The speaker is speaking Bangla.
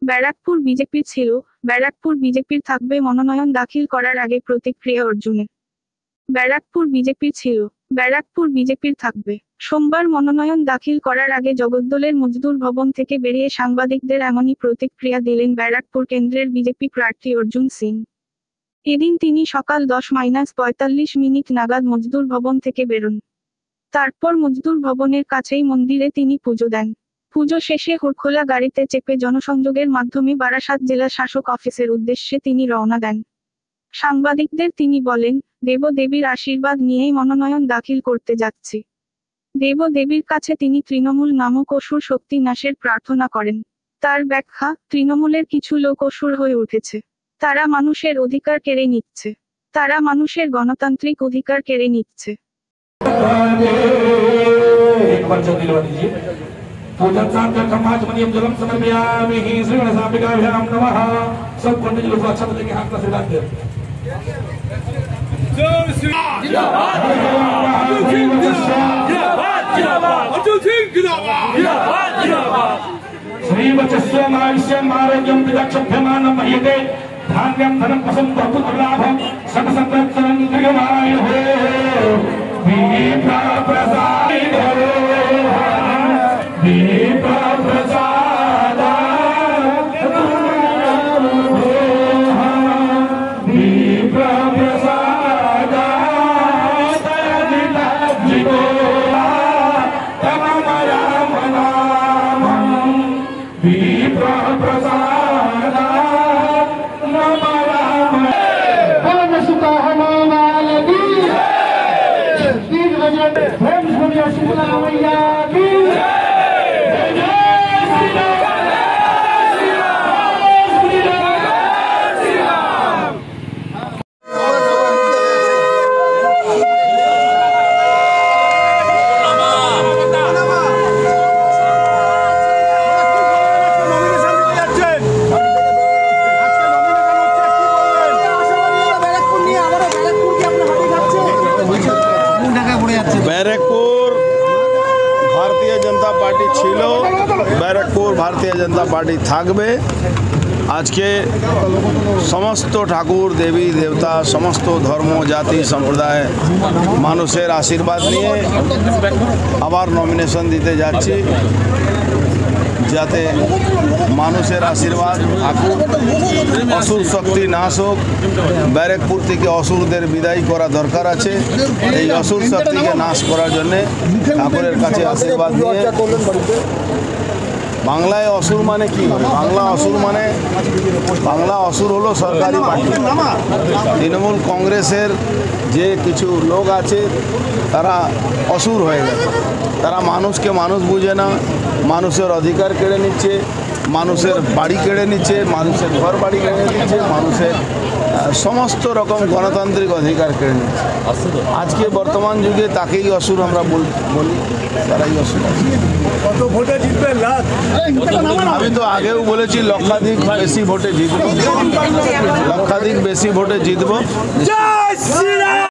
ব্যারাকপুর বিজেপির ছিল, ব্যারাকপুর বিজেপির থাকবে মনোনয়ন দাখিল করার আগে প্রতিক্রিয়া অর্জুনের। ব্যারাকপুর বিজেপির ছিল, ব্যারাকপুর বিজেপির থাকবে। সোমবার মনোনয়ন দাখিল করার আগে জগদ্দলের মজদুর ভবন থেকে বেরিয়ে সাংবাদিকদের এমনই প্রতিক্রিয়া দিলেন ব্যারাকপুর কেন্দ্রের বিজেপি প্রার্থী অর্জুন সিং। এদিন তিনি সকাল 10:45 নাগাদ মজদুর ভবন থেকে বেরোন। তারপর মজদুর ভবনের কাছেই মন্দিরে তিনি পুজো দেন। পুজো শেষে হুড়খোলা গাড়িতে চেপে জনসংযোগের মাধ্যমে বারাসাত জেলা শাসক অফিসের উদ্দেশ্যে তিনি রওনা দেন। সাংবাদিকদের তিনি বলেন, দেব-দেবীর আশীর্বাদ নিয়েই মনোনয়ন দাখিল করতে যাচ্ছি। দেব-দেবীর কাছে তিনি তৃণমূল নামক অসুর শক্তি নাশের প্রার্থনা করেন। তার ব্যাখ্যা, তৃণমূলের কিছু লোক অসুর হয়ে উঠেছে। তারা মানুষের অধিকার কেড়ে নিচ্ছে। তারা মানুষের গণতান্ত্রিক অধিকার কেড়ে নিচ্ছে। धान्यं धनं पसं बहुलाभं सकसंवत्सरं दीर्घमाय हो विप्रप्रसाद विप्रप्रसाद विप्रप्रसाद जिगो तममया मनामं विप्रप्रसाद ব্যারাকপুর ভারতীয় জনতা পার্টি ছিল, ব্যারাকপুর ভারতীয় জনতা পার্টি থাকবে। আজকে সমস্ত ঠাকুর দেবী দেবতা সমস্ত ধর্ম জাতি সম্প্রদায় মানুষের আশীর্বাদ নিয়ে আবার নমিনেশন দিতে যাচ্ছি, যাতে মানুষের আশীর্বাদ থাকুক, অসুর শক্তি নাশ হোক। ব্যারাকপুর থেকে অসুরদের বিদায় করা দরকার আছে। এই অসুর শক্তিকে নাশ করার জন্যে ঠাকুরের কাছে আশীর্বাদ নিয়ে। বাংলায় অসুর মানে কি? বাংলা অসুর হলো সরকারি পার্টি। তৃণমূল কংগ্রেসের যে কিছু লোক আছে তারা অসুর হয়ে গেছে। তারা মানুষকে মানুষ বুঝে না, মানুষের অধিকার কেড়ে নিচ্ছে, মানুষের বাড়ি কেড়ে নিচ্ছে, মানুষের ঘর বাড়ি কেড়ে নিচ্ছে, মানুষের সমস্ত রকম গণতান্ত্রিক অধিকার কেড়ে নিচ্ছে। আজকে বর্তমান যুগে তাকেই অসুর আমরা বলি, তারাই অসুর। কত ভোটে জিতবে? আমি তো আগেও বলেছি লক্ষাধিক বেশি ভোটে জিতবো, লক্ষাধিক বেশি ভোটে জিতবো।